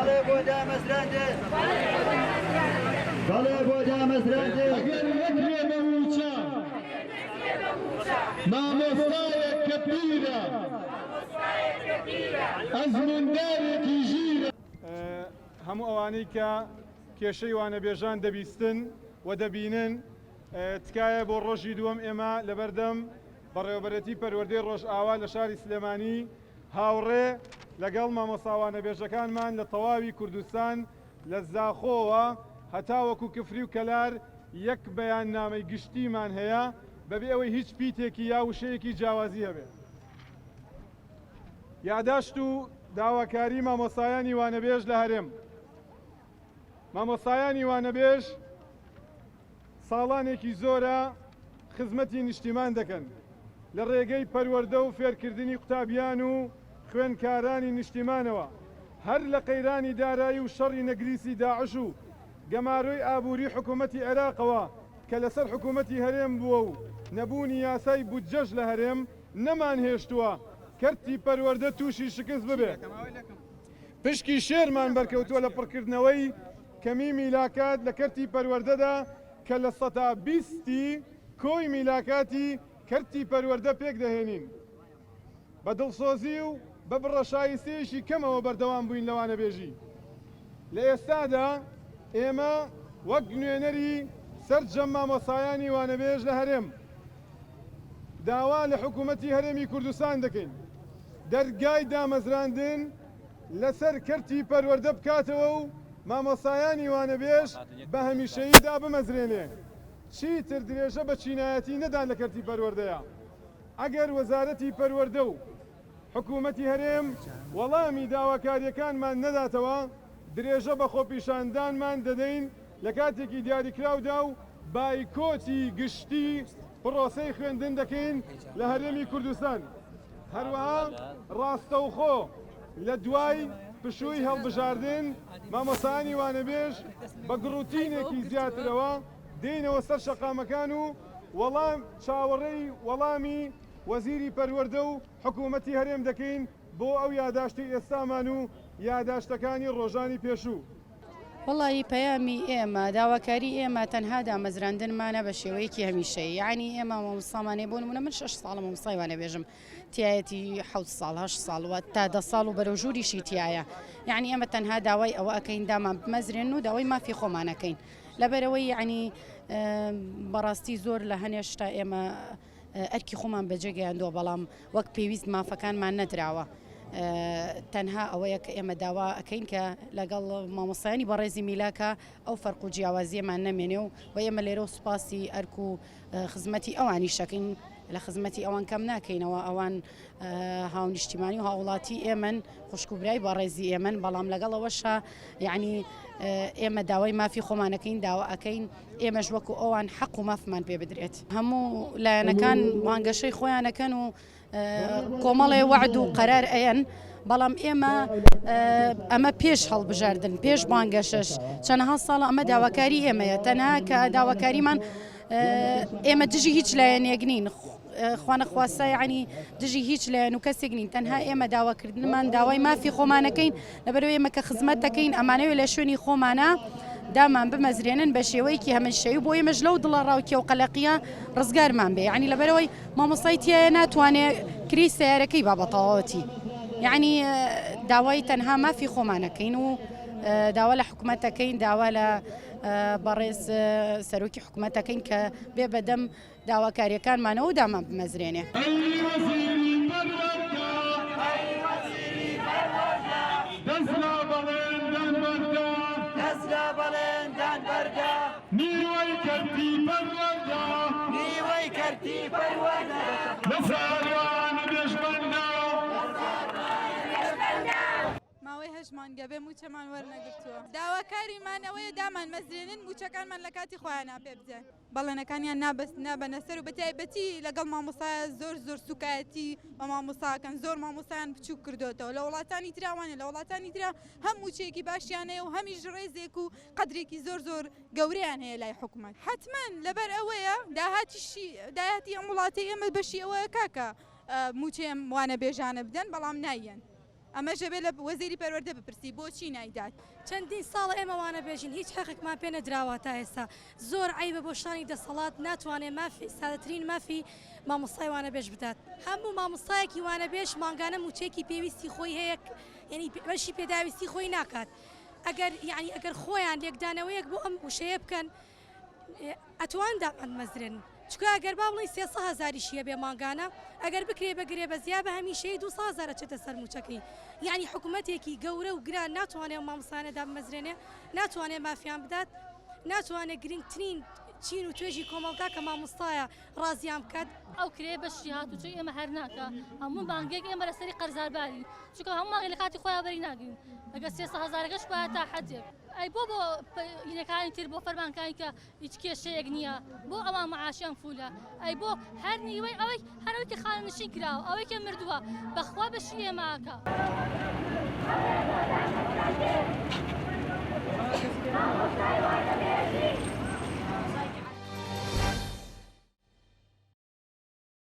بەڵێ بۆ دامەزراندن بەڵێ بۆ دامەزراندن ئەگەر نەکرێ بە موچە مامۆستایەک کە پیرە ئەزموندارێکی ژیرە هەموو ئەوانەی کە کێشەی وانەبێژان دەبیستن و دەبینن تکایە بۆ ڕۆژی دووەم ئێمە لەبەردەم بەڕێوەبەرەتی پەروەردەی ڕۆژئاوا لە شاری سلێمانی هاوڕێ لەگەڵ مامۆستا وانەبێژەکانمان لە تەواوی کوردستان لە زاخۆوە هەتا وەکو کفری و کەلار یەک بەیاننامەی گشتیمان هەیە بەبێ ئەوەی هیچ پیتێکی یا وشەیەکی جیاوازی هەبێت. یاداشت و داواکاری مامۆستایانی وانەبێژ لە هەرێم. مامۆستایانی وانەبێژ ساڵانێکی زۆرە خزمەتی نیشتیمان دەکەن لە ڕێگەی پەروەردە و فێرکردنی قوتابیان و خوێنکارانی نیشتیمانەوە، هەر لە قەیرانی دارایی و شەڕی نەگریسی داعش و گەماروی ئابووری حکوومەتی عێراقەوە کە لەسەر حکوومەتی هەرێم بووە و نەبوونی یاسای بودجەش لە هەرێم نەمان هێشتووە کەرتی پەروەردە تووشی شکست ببێت. پشکی شێرمان بەرکەوتووە لە پڕکردنەوەی کەمی میلاکات لە کەرتی پەروەردەدا کە لە 120 کۆی میلاکاتی کەرتی پەروەردە پێک دەهێنین. بە دڵسۆزی و بە بڕەشایستەیەشی کەمەوە بەردەوام بووین لەوانە بێژی. لە ئێستادا ئێمە وەک نوێنەری سەرجەم مامۆستایانی وانەبێژ لە هەرێم داوا لە حکوومەتی هەرێمی کوردستان دەکەین دەرگای دامەزراندن لەسەر کەرتی پەروەردە بکاتەوە و مامۆستایانی وانەبێژ بە هەمیشەییدا بمەزرێنێ. چیتر درێژە بە چینایەتی نەدان لە کەرتی پەروەردەیە. ئەگەر وەزارەتی پەروەردە و حکوومەتی هەرێم وەڵامی داواکاریەکانمان نەداتەوە درێژە بە خۆپیشاندانمان دەدەین لە کاتێکی دیاریکراودا و بایکۆتی گشتی پرۆسەی خوێندن دەکەین لە هەرێمی کوردستان. هەروەها ڕاستەوخۆ لە دوای پشووی هەڵبژاردن مامۆستایانی وانەبێژ بە گڕوتینێکی زیاترەوە دێنەوە سەر شەقامەکان و چاوەڕێی وەڵامی وەزیری پەروەردە و حکوومەتی هەرێم دەکەین بۆ ئەو یاداشتی ئێستامان و یاداشتەکانی ڕۆژانی پێشوو. وڵی پەیامی ئێمە داواکاری ئێمە تەنها دامەزراندنمانە بە شێوەیەکی هەمیشەی، یعنی ئێمە مامۆستامانێ بۆ نمونە من 6 ساڵە مامۆستای وانەبێژم تایەتی 7 ساڵ 8 ساڵوە تا 10 ساڵ و بەرەوژوریشی تایە، یعنی ئێمە تەنها داوای ئەوە ئەەکەین دامان بمەزرێن و داوای مافی خۆمانەکەین لەبەرەوەی یعنی بەڕاستی زۆر لە هەنێشتا ئێمە ئەرکی خۆمان بەجێگەیاندووە بەڵام وەک پێویست مافەکانمان نەدراوە. تەنها ئەوەیە کە ئێمە داوا ئەەکەین کە لەگەڵ مامۆستایانی بەڕێزی میلاکە ئەو فەرق و جیاوازیەمان نەمێنێ و ئێمە لێرە و سوپاسی ئەرک و خزمەتی ئەوانی شەکەین لە خزمەتی ئەوان کەم ناکەینەوە، ئەوان هاونیشتیمانی و هاوڵاتی ئێمن خوشکوبرای بەڕێزی ئێمن، بەڵام لەگەڵەوەشە یعنی ئێمە داوای مافی خۆمانەکەین داوا ئەەکەین ئێمەش وەکو ئەوان حەق و مافمان پێ بدرێت. هەموو لایەنەکان وانگەشەی خۆیانەکەن و کۆمەڵێ وعد و قەرار ئەیەن، بەڵام ئێمە ئەمە پێش هەڵبژاردن پێش بانگەشەش چەندها ساڵە ئەمە داواکاری ئێمەیە، تەنها کە داواکاریمان ئێمە دژی هیچ لایەنێک نین، خوانەخواستە یعنی دژی هیچ لایەن و کەسێک نین، تەنها ئێمە داواکردنمان داوای مافی خۆمانەکەین لەبەرەوەی ئێمە کە خزمەت دەکەین ئەمانەوێت لە شوێنی خۆمانە دامان بمەزرێنن بە شێوەیەکی هەمەشەوی بۆ ئێمەش لەو دڵە ڕاوکێ و قەلەقیە ڕزگارمان بێ، یعنی لەبەرەوەی مامۆستای تایە ناتوانێت کری سیارەکەی با بەتەواوەتی، یعنی داوای تەنها مافی خۆمانەکەین و داوا لە حکوومەتەکەین داوا لە بەڕێز سەرۆکی حکوومەتەکەین کە بێ بەدەم داواکاریەکانمانەوە دامان بمەزرێنێ. نیوەی کەرتی پەروەردە نیوەی کەرتی پەروەردە لە وانەبێژمەندە ماوەی هەژمانگە بێ موچەمان وەرنەگرتووە. داواکاریمان ئەوەیە دامان مەزرێنن موچەکانمان لە کاتی خۆیانە پێ بدەن. بەڵێنەکانیان نابەنە سەر و بەتایبەتی لەگەڵ مامۆستایە زۆر سوکایەتی بە مامۆستاکەن، زۆر مامۆستایان بچوو کردوتەوە لە وڵاتانی تراوانە، لە وڵاتانی ترا هەم موچەیەکی باشیانەیە و هەمیش ڕێزێک و قەدرێکی زۆر گەورەیان هەیە لای حکوومەت. حتمەن لەبەر ئەوەیە داهاتی ئەم وڵاتی ئێمە بەشی ئەوەیە کاکە موچێم وانە بێژانە بدەن، بەڵام نایەن. ئەمەژە بێ لە وەزیری پەروەردە بپرسی بۆچی نایدات چەندین ساڵە ئێمەوانە بێژین هیچ حەقێکمان پێ نەدراوە تا ئێستا زۆر عیبە بۆ شانی دەسەڵات ناتوانێت مافی سادەترین مافی مامۆستای وانە بێژ بدات هەموو مامۆستایەکی وانە بێژ مانگانە موچێکی پێویستی خۆی هەیە یعنی بەشی پێداویستی خۆی ناکات ئەگەر یعنی ئەگەر خۆیان لێکدانەوەیەک بۆ ئەم وشەیە بکەن ئەتوان دامەزرن چکە ئەگەر با بڵین 300,000 بێ مانگانە ئەگەر بکرێ بەگرێ بەزیا بە هەمیشەی 200,000 چێتە سەر موچەکەی یعنی حکوومەتێکی گەورە و گران ناتوانێت مامۆستانە دامەزرێنێ ناتوانێت مافیان بدات ناتوانێت گرنگترین چین و توێژی کۆمەڵگا کە مامۆستایە ڕازیان بکات ئەو کرێ بەشی هاتوچۆی ئێمە هەر ناکە هەموو بانگێک ئێمە لەسەری قەرزارباری چونکە هەموو مانگی لە کاتی خۆیان بەری ناگرین ئەگەر 300,000 بە تا حەدێک ئەی بۆ یینەکانی تر بۆ فەرمانکانی کە هیچ کێشەیەک نییە بۆ ئەوان معاشیان فولە ئەی بۆ هەر نیوەی ئەوەی هەرەوەی کە خانەنشین کراوە ئەوەی کە مردووە بەخوا بەشی ئێمەکە